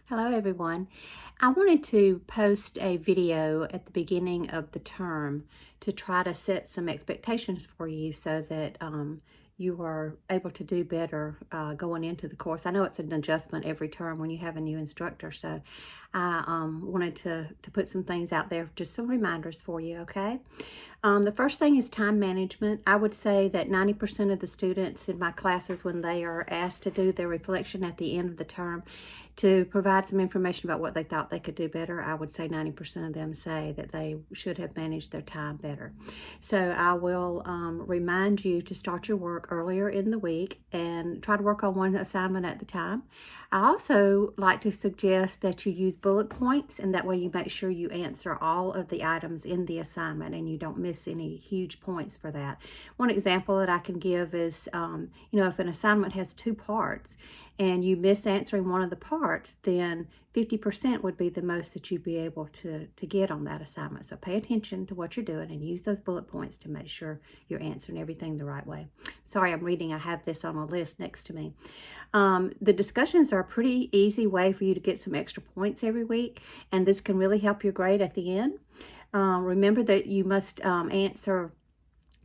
Hello everyone. I wanted to post a video at the beginning of the term to try to set some expectations for you so that you are able to do better going into the course. I know it's an adjustment every term when you have a new instructor, so I wanted to put some things out there, just some reminders for you, okay? The first thing is time management. I would say that 90% of the students in my classes, when they are asked to do their reflection at the end of the term, to provide some information about what they thought they could do better, I would say 90% of them say that they should have managed their time better. So I will remind you to start your work earlier in the week and try to work on one assignment at the time. I also like to suggest that you use bullet points, and that way you make sure you answer all of the items in the assignment and you don't miss any huge points for that. One example that I can give is, if an assignment has two parts and you miss answering one of the parts, then 50% would be the most that you'd be able to get on that assignment. So pay attention to what you're doing and use those bullet points to make sure you're answering everything the right way. Sorry, I'm reading. I have this on a list next to me. The discussions are a pretty easy way for you to get some extra points every week, and this can really help your grade at the end. Remember that you must answer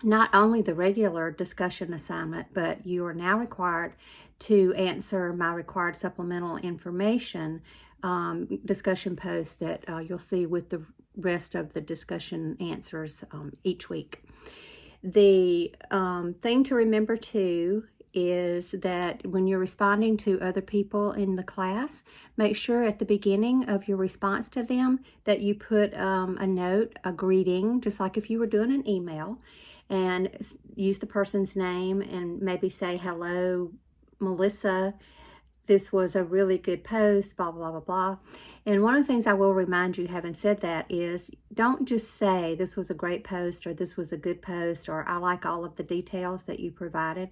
not only the regular discussion assignment, but you are now required to answer my required supplemental information discussion post that you'll see with the rest of the discussion answers each week. The thing to remember too is that when you're responding to other people in the class, make sure at the beginning of your response to them that you put a note, a greeting, just like if you were doing an email, and use the person's name and maybe say, "Hello, Melissa. This was a really good post, blah, blah, blah, blah." And one of the things I will remind you, having said that, is don't just say this was a great post or this was a good post or I like all of the details that you provided.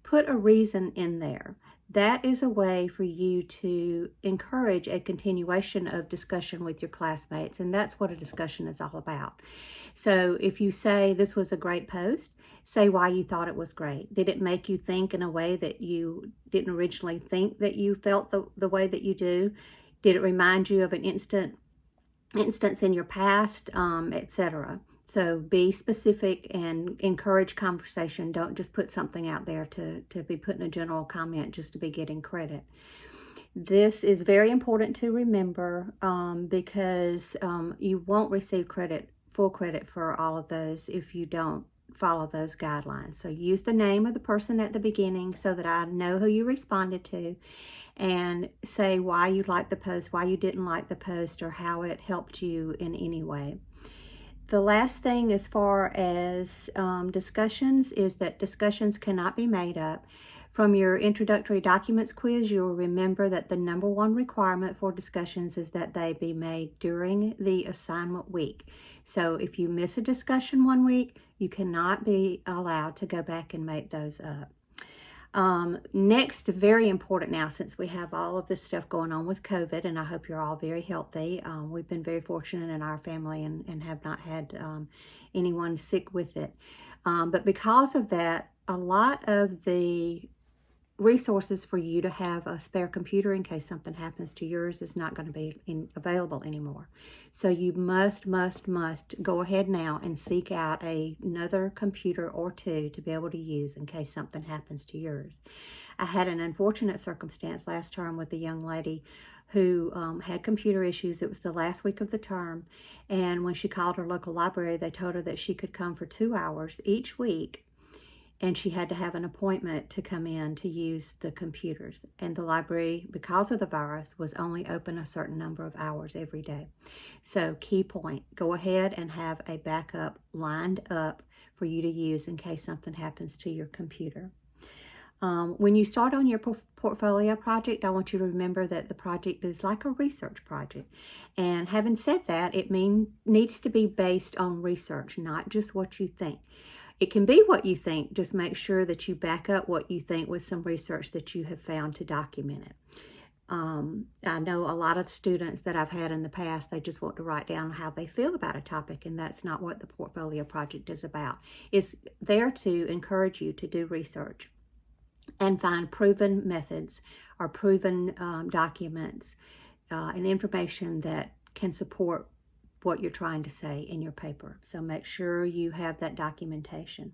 Put a reason in there. That is a way for you to encourage a continuation of discussion with your classmates, and that's what a discussion is all about. So if you say this was a great post, say why you thought it was great. Did it make you think in a way that you didn't originally think that you felt the way that you do? Did it remind you of an instance in your past, etc.? So be specific and encourage conversation. Don't just put something out there to be putting a general comment just to be getting credit. This is very important to remember because you won't receive full credit for all of those if you don't follow those guidelines. So use the name of the person at the beginning so that I know who you responded to, and say why you liked the post, why you didn't like the post, or how it helped you in any way. The last thing as far as discussions is that discussions cannot be made up. From your introductory documents quiz, you'll remember that the number one requirement for discussions is that they be made during the assignment week. So if you miss a discussion one week, you cannot be allowed to go back and make those up. Next, very important now, since we have all of this stuff going on with COVID, and I hope you're all very healthy. We've been very fortunate in our family and have not had anyone sick with it. But because of that, a lot of the resources for you to have a spare computer in case something happens to yours is not going to be available anymore. So you must go ahead now and seek out another computer or two to be able to use in case something happens to yours. I had an unfortunate circumstance last term with a young lady who had computer issues. It was the last week of the term, and when she called her local library, they told her that she could come for 2 hours each week, and she had to have an appointment to come in to use the computers. And the library, because of the virus, was only open a certain number of hours every day. So key point, go ahead and have a backup lined up for you to use in case something happens to your computer. When you start on your portfolio project, I want you to remember that the project is like a research project. And having said that, it needs to be based on research, not just what you think. It can be what you think, just make sure that you back up what you think with some research that you have found to document it. I know a lot of students that I've had in the past, they just want to write down how they feel about a topic, and that's not what the portfolio project is about. It's there to encourage you to do research and find proven methods or proven documents and information that can support what you're trying to say in your paper. So make sure you have that documentation.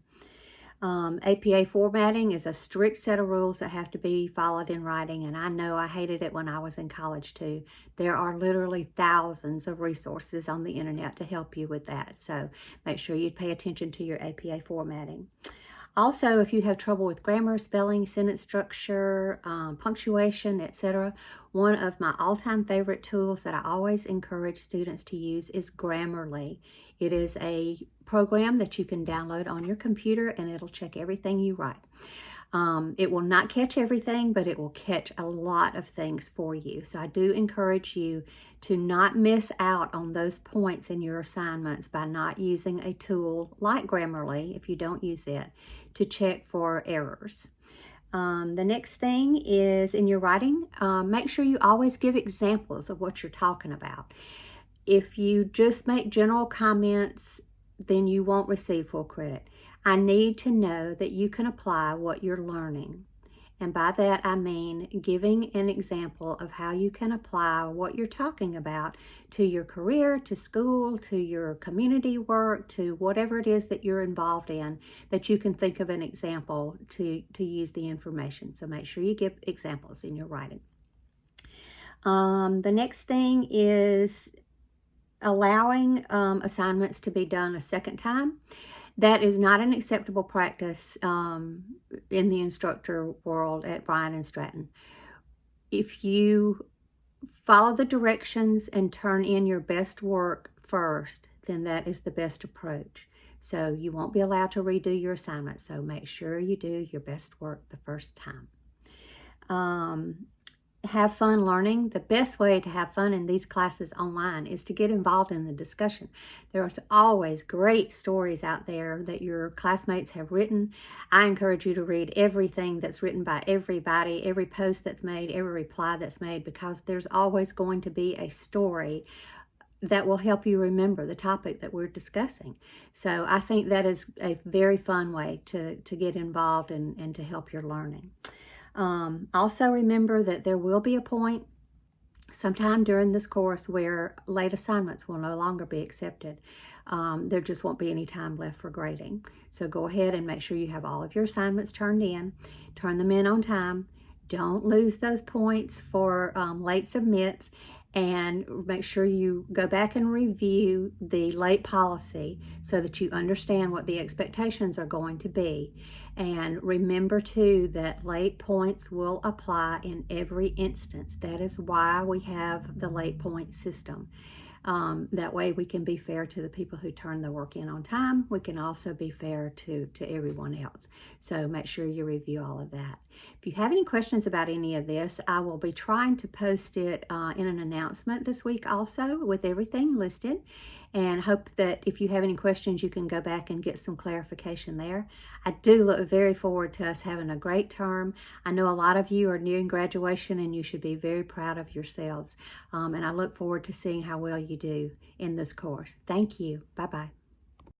APA formatting is a strict set of rules that have to be followed in writing, and I know I hated it when I was in college too. There are literally thousands of resources on the internet to help you with that, so make sure you pay attention to your APA formatting. Also, if you have trouble with grammar, spelling, sentence structure, punctuation, etc., one of my all-time favorite tools that I always encourage students to use is Grammarly. It is a program that you can download on your computer, and it'll check everything you write. It will not catch everything, but it will catch a lot of things for you. So I do encourage you to not miss out on those points in your assignments by not using a tool like Grammarly, if you don't use it, to check for errors. The next thing is in your writing, make sure you always give examples of what you're talking about. If you just make general comments, then you won't receive full credit. I need to know that you can apply what you're learning. And by that, I mean giving an example of how you can apply what you're talking about to your career, to school, to your community work, to whatever it is that you're involved in, that you can think of an example to use the information. So make sure you give examples in your writing. The next thing is allowing assignments to be done a second time. That is not an acceptable practice in the instructor world at Bryan and Stratton. If you follow the directions and turn in your best work first, then that is the best approach. So you won't be allowed to redo your assignment, so make sure you do your best work the first time. Have fun learning. The best way to have fun in these classes online is to get involved in the discussion. There's always great stories out there that your classmates have written. I encourage you to read everything that's written by everybody, every post that's made, every reply that's made, because there's always going to be a story that will help you remember the topic that we're discussing. So I think that is a very fun way to get involved and to help your learning. Also remember that there will be a point sometime during this course where late assignments will no longer be accepted. There just won't be any time left for grading. So go ahead and make sure you have all of your assignments turned in. Turn them in on time. Don't lose those points for late submits, and make sure you go back and review the late policy so that you understand what the expectations are going to be. And remember too that late points will apply in every instance. That is why we have the late point system. That way we can be fair to the people who turn the work in on time. We can also be fair to everyone else. So make sure you review all of that. If you have any questions about any of this, I will be trying to post it in an announcement this week also with everything listed. And hope that if you have any questions, you can go back and get some clarification there. I do look very forward to us having a great term. I know a lot of you are nearing graduation, and you should be very proud of yourselves. And I look forward to seeing how well you do in this course. Thank you. Bye-bye.